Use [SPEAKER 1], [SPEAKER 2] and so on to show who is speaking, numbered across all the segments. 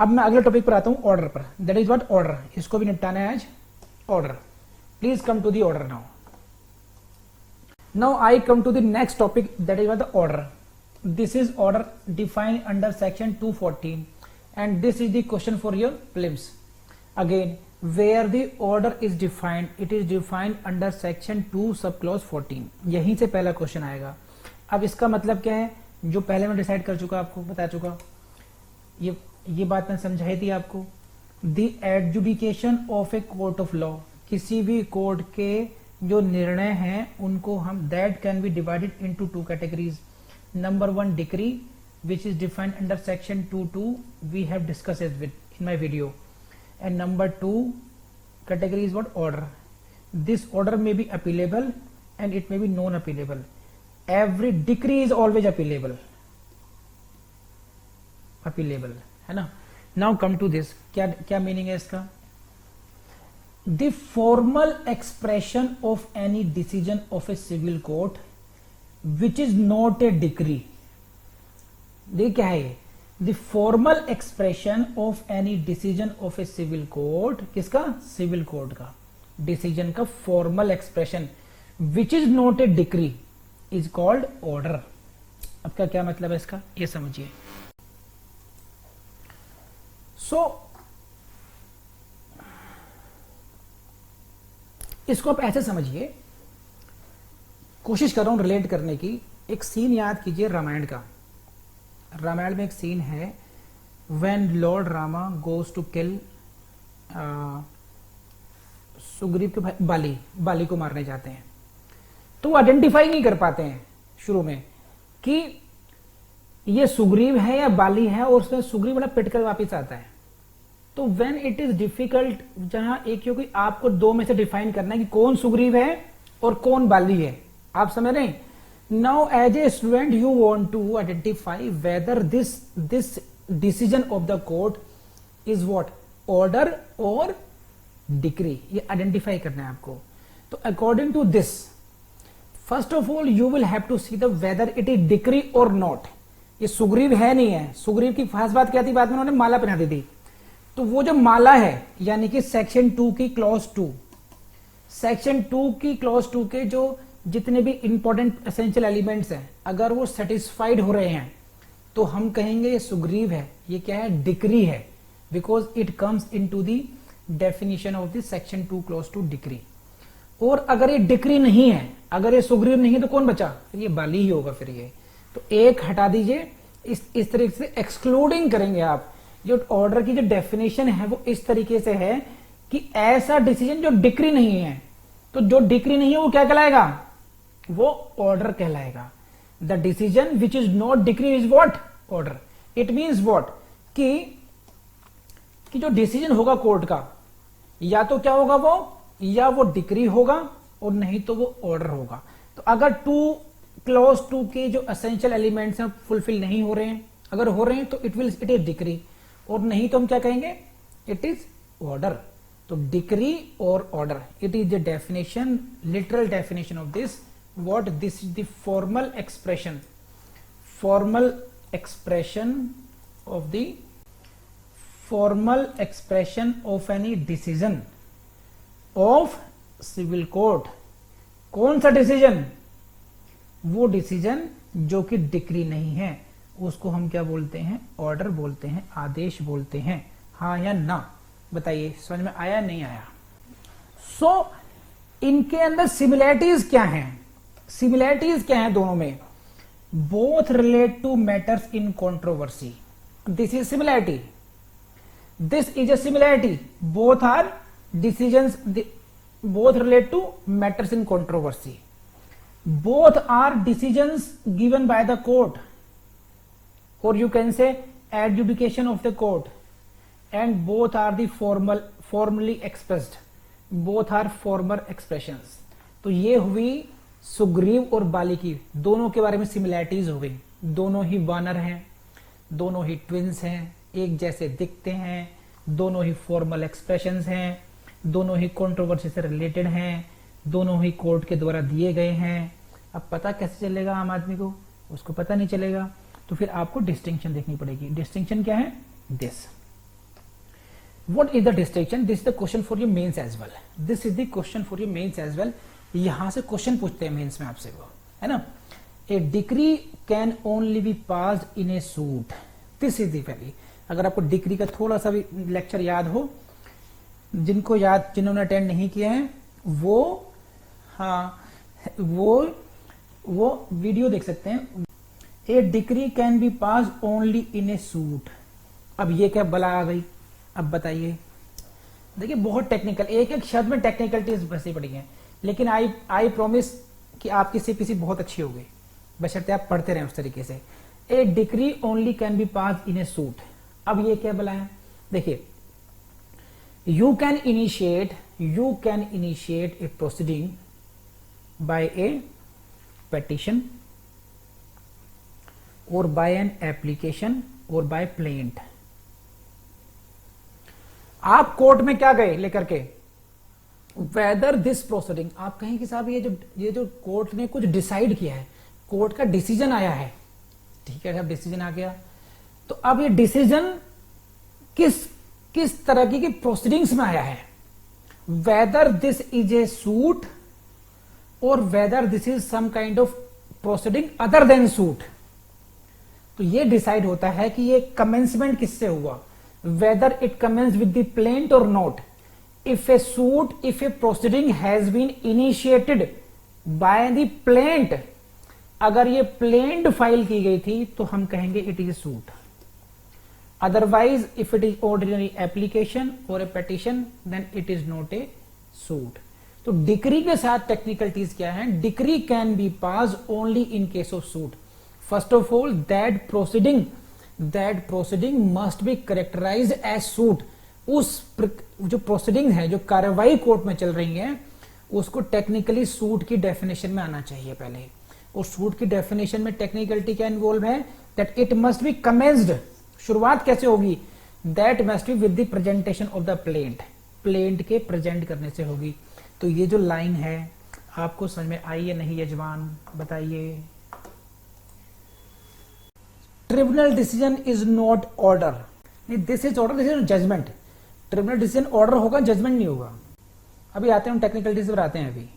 [SPEAKER 1] अब मैं अगले टॉपिक पर आता हूं, ऑर्डर पर। दैट इज व्हाट ऑर्डर, इसको भी निपटाना है आज। Order, please come to the order now. Now I come to the next topic, that is what the order. This is order defined under section 214 and this is the question for your prelims. Again, where the order is defined, it is defined under section 2 subclause 14. यहीं से पहला question आएगा। अब इसका मतलब क्या है, जो पहले मैं डिसाइड कर चुका, आपको बता चुका, ये बात मैं समझाई थी आपको। The adjudication of a court of law, किसी भी कोर्ट के जो निर्णय हैं उनको हम that can B divided into two categories. Number 1 decree, which is defined under section 2(2), we have discussed it in my video. And number 2 category is what? Order. This order may be appealable and it may be non-appealable. Every decree is always appealable है ना। Now come to this, क्या meaning है इसका? The formal expression of any decision of a civil court which is not a decree. देखिए क्या है ये, the formal expression of any decision of a civil court, किसका? सिविल कोर्ट का decision का formal expression which is not a decree is called order. अब का क्या मतलब है इसका, ये समझिए। इसको आप ऐसे समझिए, कोशिश कर रहा हूं रिलेट करने की। एक सीन याद कीजिए रामायण का। रामायण में एक सीन है, when Lord Rama goes to kill Sugriv के भाई बाली को मारने जाते हैं, तो वो आइडेंटिफाई नहीं कर पाते हैं शुरू में कि ये सुग्रीव है या बाली है, और उसमें सुग्रीव बड़ा पिट कर वापिस आता है। तो व्हेन इट इज डिफिकल्ट, जहां एक, क्योंकि आपको दो में से डिफाइन करना है कि कौन सुग्रीव है और कौन बाली है, आप समझ रहे हैं। Now, as a student, you want to identify whether this decision of the court is what? Order or decree. ये identify करना है आपको। तो according to this, first of all, you will have to see the whether it is decree or not. ये सुग्रीव है नहीं है। सुग्रीव की खास बात क्या थी, बाद में उन्होंने माला पहना दी थी। तो वो जो माला है, यानी कि सेक्शन 2 की क्लॉज 2, सेक्शन 2 की क्लॉज 2 के जो जितने भी इंपॉर्टेंट एसेंशियल एलिमेंट्स हैं, अगर वो सेटिस्फाइड हो रहे हैं तो हम कहेंगे ये सुग्रीव है। ये क्या है? डिक्री है, because it comes into the definition of the section 2 clause 2 decree. और अगर ये डिक्री नहीं है, अगर ये सुग्रीव नहीं है, तो कौन बचा? फिर ये बाली ही होगा। फिर ये तो एक हटा दीजिए, इस तरीके से एक्सक्लूडिंग करेंगे आप। जो ऑर्डर की जो डेफिनेशन है वो इस तरीके से है कि ऐसा डिसीजन जो डिक्री नहीं है, तो जो डिक्री नहीं है वो क्या कहलाएगा? वो ऑर्डर कहलाएगा। The decision which is not decree is what? Order. It means what? कि जो डिसीजन होगा कोर्ट का, या तो क्या होगा वो, या वो डिक्री होगा, और नहीं तो वो ऑर्डर होगा। तो अगर क्लॉज 2 के जो एसेंशियल एलिमेंट्स हैं फुलफिल नहीं हो रहे हैं, अगर हो रहे हैं तो इट इज डिक्री, और नहीं तो हम क्या कहेंगे? It is order. तो डिक्री और order, it is the definition, literal definition of this. What? This is the formal expression of any decision of civil court। कौन सा डिसीजन? वो डिसीजन जो कि डिक्री नहीं है, उसको हम क्या बोलते हैं? ऑर्डर बोलते हैं, आदेश बोलते हैं। हाँ या ना बताइए, समझ में आया नहीं आया? इनके अंदर सिमिलैरिटीज क्या हैं? सिमिलैरिटीज क्या है दोनों में? Both relate to matters in controversy. This is similarity, this is a similarity. Both are decisions, both relate to matters in controversy. Both are decisions given by the court, और you can say adjudication of the court, and both are the formally expressed. Both are formal expressions. तो ये हुई सुग्रीव और बाली की, दोनों के बारे में सिमिलैरिटीज हो गई। दोनों ही वानर हैं, दोनों ही ट्विंस हैं, एक जैसे दिखते हैं, दोनों ही फॉर्मल एक्सप्रेशंस हैं, दोनों ही कंट्रोवर्सी से रिलेटेड हैं, दोनों ही कोर्ट के द्वारा दिए गए हैं। अब पता कैसे चलेगा आम आदमी को? उसको पता नहीं चलेगा, तो फिर आपको डिस्टिंक्शन देखनी पड़ेगी। डिस्टिंक्शन क्या है? This. What is the distinction? This is the question for your mains as well. This is the question for your mains as well. यहां से क्वेश्चन पूछते हैं मेंस में आपसे, वो है ना. A decree can only be passed in a suit. This is the value. अगर आपको डिक्री का थोड़ा सा भी लेक्चर याद हो, जिन्होंने अटेंड नहीं किया है वो, हाँ, वो वीडियो देख सकते हैं. A decree can be passed only in a suit. अब ये क्या बला आ गई, अब बताइए. देखिए बहुत टेक्निकल, एक एक शब्द में टेक्निकलिटीज बसी पड़ी हैं, लेकिन आई प्रॉमिस कि आपकी सीपीसी बहुत अच्छी होगी, बशर्ते आप पढ़ते रहें उस तरीके से. A decree only can be passed in a suit. अब ये क्या बला है, देखिए. You can initiate a proceeding by a petition और बाय एन एप्लीकेशन और बाय प्लेंट. आप कोर्ट में क्या गए लेकर के, वेदर दिस प्रोसीडिंग. आप कहें कि साहब ये जो कोर्ट ने कुछ डिसाइड किया है, कोर्ट का डिसीजन आया है, ठीक है, अब डिसीजन आ गया, तो अब ये डिसीजन किस तरह की प्रोसीडिंग्स में आया है. Whether this is a suit और whether this is some kind of proceeding other than suit. तो ये डिसाइड होता है कि ये कमेंसमेंट किससे हुआ, whether it commences with the plaint और not. if a proceeding has been initiated by the plaint, अगर ये प्लेंट फाइल की गई थी तो हम कहेंगे it is suit. Otherwise if it is ordinary application और a petition then it is not a suit. तो डिक्री के साथ टेक्निकलिटीज क्या है, decree can be pass only in case of suit. First of all that proceeding must be characterized as suit. उस जो proceeding है, जो कार्रवाई कोर्ट में चल रही है, उसको टेक्निकली सूट की डेफिनेशन में आना चाहिए पहले. और सूट की डेफिनेशन में टेक्निकलिटी क्या इन्वॉल्व है, that it must be commenced. शुरुआत कैसे होगी, that must be with the presentation of the plaint. Plaint के प्रेजेंट करने से होगी. तो ये जो लाइन है आपको समझ में आई या नहीं यजमान, बताइए. Tribunal decision is not order. This is order, this is judgment. Tribunal decision order होगा, जजमेंट नहीं होगा. अभी आते हैं हम टेक्निकलिटीज पर आते हैं. अभी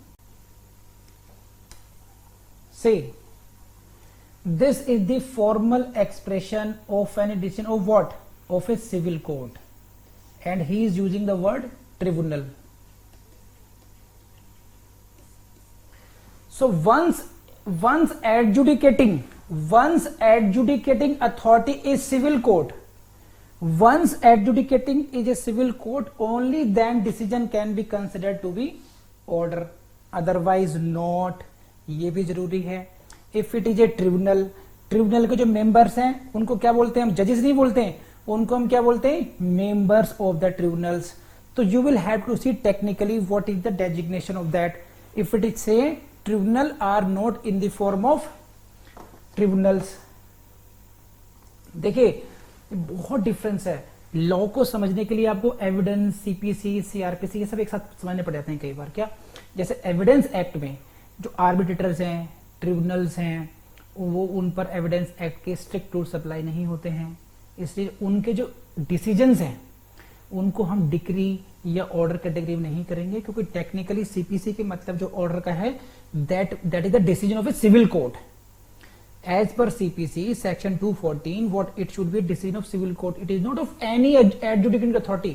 [SPEAKER 1] से this is the formal expression of an decision of what, of a civil court, and he is using the word tribunal. So once adjudicating authority is civil court. Once adjudicating is a civil court, only then decision can be considered to be order, otherwise not. ये भी जरूरी है. If it is a tribunal, tribunal के जो members हैं उनको क्या बोलते हैं, हम जजेस नहीं बोलते हैं, उनको हम क्या बोलते हैं, मेंबर्स ऑफ द ट्रिब्यूनल्स. तो you will have to see technically what is the designation of that. If it is say tribunal or not in the form of tribunals. देखिए बहुत डिफरेंस है. लॉ को समझने के लिए आपको एविडेंस, सीपीसी, सीआरपीसी ये सब एक साथ समझने पड़ जाते हैं कई बार. क्या, जैसे एविडेंस एक्ट में जो आर्बिट्रेटर्स हैं, ट्रिब्यूनल्स हैं, वो उन पर एविडेंस एक्ट के स्ट्रिक्ट रूल्स अप्लाई नहीं होते हैं. इसलिए उनके जो डिसीजंस हैं उनको हम डिक्री या ऑर्डर कैटेगरी में नहीं करेंगे, क्योंकि टेक्निकली सीपीसी के मतलब जो ऑर्डर का है, that is the decision of a civil court. As per CPC section 214, what it should be decision of civil court. It is not of any adjudicating authority.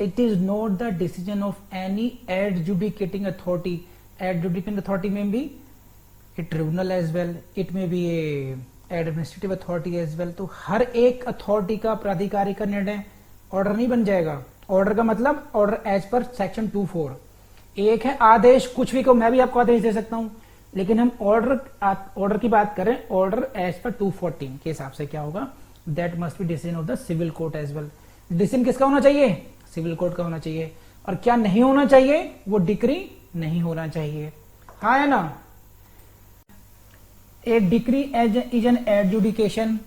[SPEAKER 1] It is not the decision of any adjudicating authority. Adjudicating authority may be a tribunal as well. It may be a administrative authority as well. तो हर एक authority का, प्राधिकारी का निर्णय order नहीं बन जाएगा. Order का मतलब ऑर्डर एज पर सेक्शन 24. एक है आदेश, कुछ भी को मैं भी आपको आदेश दे सकता हूं, लेकिन हम ऑर्डर की बात करें, ऑर्डर एज पर 214 के हिसाब से क्या होगा, that must be decision of the civil court as well. Decision किसका होना चाहिए, सिविल कोर्ट का होना चाहिए. और क्या नहीं होना चाहिए, वो डिक्री नहीं होना चाहिए. हाँ है ना. A decree is an adjudication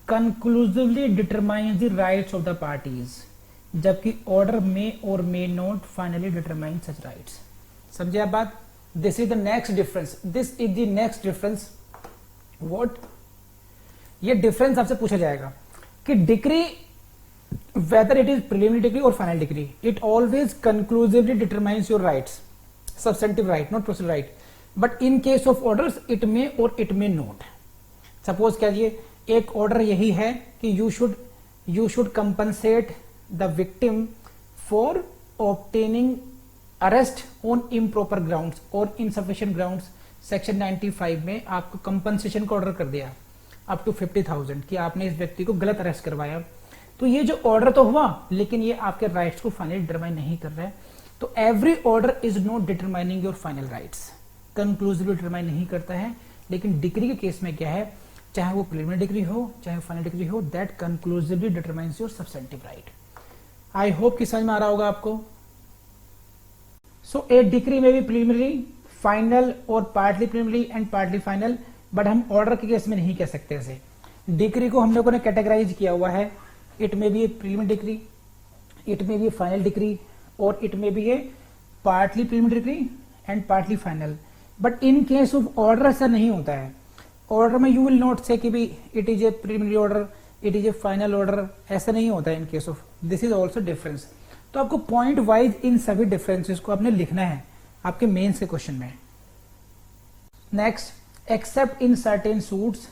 [SPEAKER 1] conclusively determines the rights of the parties, जबकि ऑर्डर में और may not finally determine such rights. समझे आप बात. This is the next difference. This is the next difference. What? ये डिफरेंस आपसे पूछा जाएगा कि decree whether it is preliminary decree or final decree, it always conclusively determines your rights, substantive right, not procedural right. But in case of orders, it may or it may not. Suppose कहिए एक order यही है कि you should compensate the victim for obtaining arrest on improper grounds or insufficient grounds. Section 95 में आपको compensation का order कर दिया अप टू 50,000 कि आपने इस व्यक्ति को गलत अरेस्ट करवाया। तो ये जो ऑर्डर तो हुआ, लेकिन ये आपके राइट्स को फाइनली डिटरमाइन नहीं कर रहा है। तो every order is not determining your final rights, conclusively determine नहीं करता है। लेकिन डिक्री के केस में क्या है, चाहे वो प्रिलिमिनरी डिग्री हो चाहे फाइनल डिग्री हो, that conclusively determines your substantive right. I hope कि समझ में आ रहा होगा आपको। सो ए डिक्री में भी प्रिलिमिनरी, फाइनल और partly preliminary and partly final, but हम ऑर्डर के केस में नहीं कह सकते ऐसे। डिक्री को हम लोगों ने कैटेगराइज किया हुआ है, it may be A preliminary degree, it may be a final decree, और it may be a partly preliminary decree and partly final. But in case of order ऐसा नहीं होता है। ऑर्डर में यू विल नॉट से कि भी it is a preliminary order, it is A final order, ऐसा नहीं होता है इन case of. This is also difference. तो आपको पॉइंट वाइज इन सभी डिफरेंसेस को आपने लिखना है आपके मेंस के क्वेश्चन में। Next, except in certain suits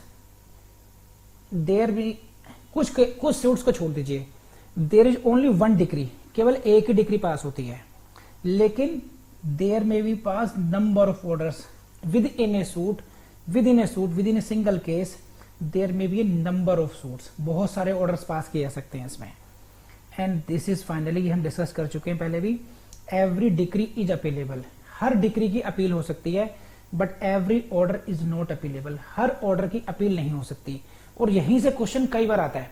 [SPEAKER 1] there भी, कुछ सूट्स को छोड़ दीजिए, there is only one degree, केवल एक ही डिग्री पास होती है, लेकिन there may be pass number of orders within a suit, within a single case there may be a number of suits, बहुत सारे ऑर्डर्स पास किए जा सकते हैं इसमें। एंड दिस इज फाइनली, हम डिस्कस कर चुके हैं पहले भी, एवरी डिग्री इज अपीलेबल, हर डिग्री की अपील हो सकती है, but every order is not appealable, हर ऑर्डर की अपील नहीं हो सकती। और यहीं से क्वेश्चन कई बार आता है।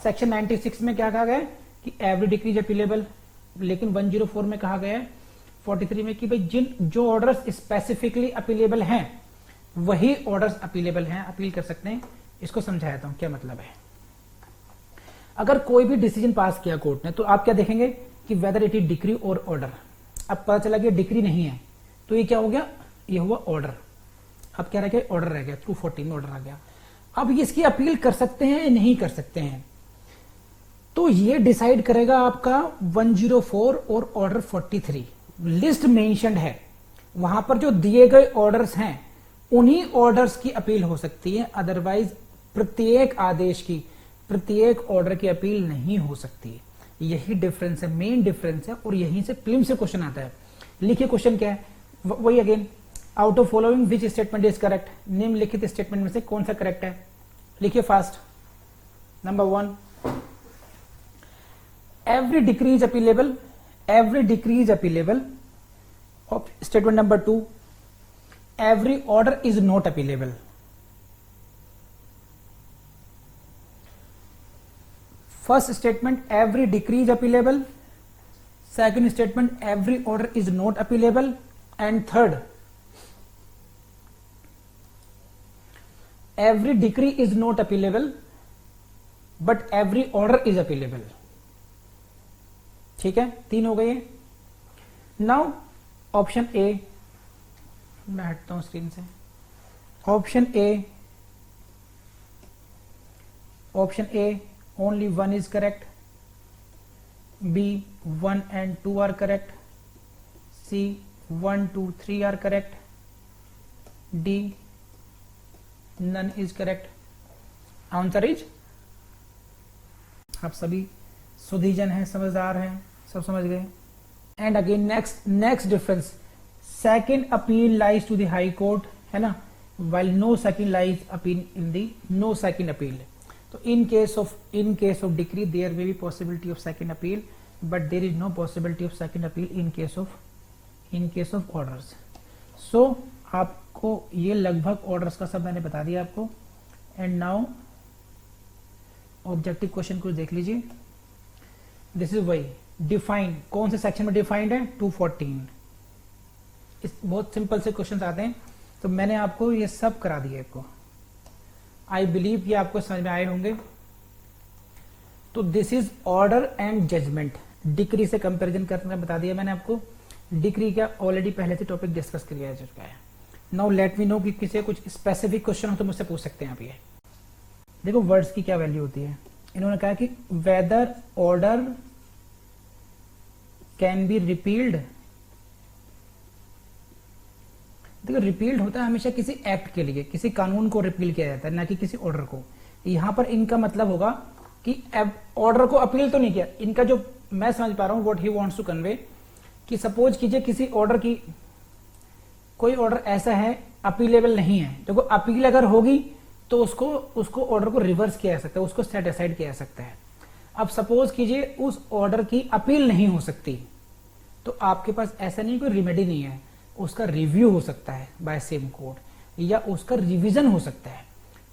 [SPEAKER 1] सेक्शन 96 में क्या कहा गया है कि एवरी डिग्री इज अपीलेबल, लेकिन 104 में कहा गया है 43 में कि भाई जो ऑर्डर्स स्पेसिफिकली अपीलेबल हैं वही ऑर्डर्स अपीलेबल हैं, अपील कर सकते हैं। इसको समझाता हूं क्या मतलब है। अगर कोई भी डिसीजन पास किया कोर्ट ने, तो आप क्या देखेंगे कि वेदर इट इज डिक्री और ऑर्डर। अब पता चला कि डिक्री नहीं है, तो ये क्या हो गया, ये हुआ ऑर्डर। अब क्या रह गया, ऑर्डर रह गया, 214 में ऑर्डर आ गया। अब इसकी अपील कर सकते हैं या नहीं कर सकते हैं, तो ये डिसाइड करेगा आपका 104 और ऑर्डर 43। लिस्ट मेंशन्ड है, वहां पर जो दिए गए ऑर्डर्स हैं उन्हीं ऑर्डर्स की अपील हो सकती है, अदरवाइज प्रत्येक आदेश की, प्रत्येक ऑर्डर की अपील नहीं हो सकती। यही डिफरेंस है, मेन डिफरेंस है, और यहीं से प्रीलिम से क्वेश्चन आता है। लिखिए क्वेश्चन क्या है, वही again, out of following which statement is correct, निम्नलिखित स्टेटमेंट में से कौन सा करेक्ट है। लिखिए fast. Number 1, every decree is appealable, every decree is appealable. Statement number 2, every order is not appealable. First statement, every decree is appealable. Second statement, every order is not appealable. And third, every decree is not appealable but every order is appealable। ठीक है, 3 हो गए। Now option A, मैं हटता हूं screen से। Option A only 1 is correct, B 1 and 2 are correct, C 1, 2, 3 are correct, D none is correct। Answer is, आप सभी सुधीजन हैं, समझदार हैं, सब समझ गए। And again next difference, second appeal lies to the high court, है ना, while no second lies appeal in the no second appeal। तो in case of decree there may be possibility of second appeal, but there is no possibility of second appeal in case of orders। so आपको ये लगभग orders का सब मैंने बता दिया आपको। एंड नाउ ऑब्जेक्टिव क्वेश्चन को देख लीजिए। दिस इज वही डिफाइन, कौन से सेक्शन में डिफाइंड है, 214। इस बहुत सिंपल से क्वेश्चन आते हैं, तो मैंने आपको ये सब करा दिया आपको। आई बिलीव ये आपको समझ में आए होंगे। तो this is order and judgment, decree से कंपैरिजन करके बता दिया मैंने आपको। डिक्री का ऑलरेडी पहले से टॉपिक डिस्कस किया जा चुका है। नाउ लेट मी नो कि किसी कुछ स्पेसिफिक क्वेश्चन हो तो मुझसे पूछ सकते हैं आप। ये देखो वर्ड्स की क्या वैल्यू होती है। इन्होंने कहा कि whether order can be repealed. देखो रिपील्ड होता है हमेशा किसी एक्ट के लिए, किसी कानून को रिपील किया जाता है, ना कि किसी ऑर्डर को। यहां पर इनका मतलब होगा कि ऑर्डर को अपील तो नहीं किया। इनका जो मैं समझ पा रहा हूं what he wants to convey, कि सपोज कीजिए किसी ऑर्डर की, कोई ऑर्डर ऐसा है अपीलेबल नहीं है, देखो अपील अगर होगी तो उसको ऑर्डर को रिवर्स किया जा सकता है, उसको सेट असाइड किया जा सकता है। अब सपोज कीजिए उस ऑर्डर की अपील नहीं हो सकती, तो आपके पास ऐसा नहीं कोई रिमेडी नहीं है, उसका रिव्यू हो सकता है बाय सेम कोर्ट, या उसका रिवीजन हो सकता है।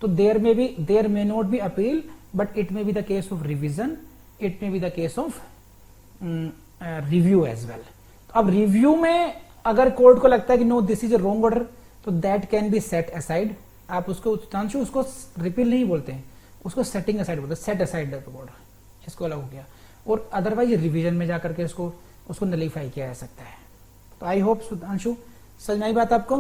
[SPEAKER 1] तो there may not be appeal but it may be the case of revision, it may be the case of review as well. तो अब रिव्यू में अगर कोर्ट को लगता है कि no this is a wrong order, तो that can be set aside. आप उसको रिपील नहीं बोलते हैं, उसको सेटिंग असाइड बोलते हैं, सेट असाइड द ऑर्डर, इसको अलग हो गया। और अदरवाइज रिवीजन में जाकर के उसको नलीफाई किया जा सकता है। तो आई होप सुधांशु समझ में आई बात आपको।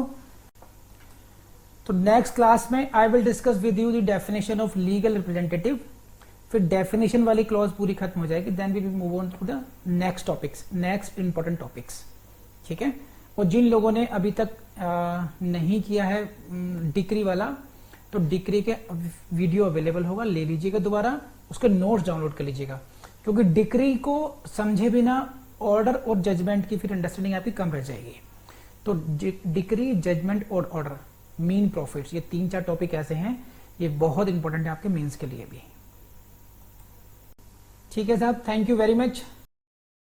[SPEAKER 1] तो नेक्स्ट क्लास में I will discuss with you the definition of legal representative, फिर डेफिनेशन वाली क्लॉज पूरी खत्म हो जाएगी, then we will move on to the next topics, next important topics, ठीक है। और जिन लोगों ने अभी तक नहीं किया है डिक्री वाला, तो डिक्री के वीडियो अवेलेबल होगा, ले लीजिएगा दोबारा, उसके नोट्स डाउनलोड कर लीजिएगा, क्योंकि डिक्री को समझे बिना ऑर्डर और जजमेंट की फिर अंडरस्टैंडिंग आपकी कम रह जाएगी। तो डिक्री, जजमेंट और ऑर्डर, मीन प्रॉफिट्स, ये 3-4 टॉपिक ऐसे हैं, ये बहुत इंपॉर्टेंट है आपके मीन्स के लिए भी। ठीक है साहब, थैंक यू वेरी मच।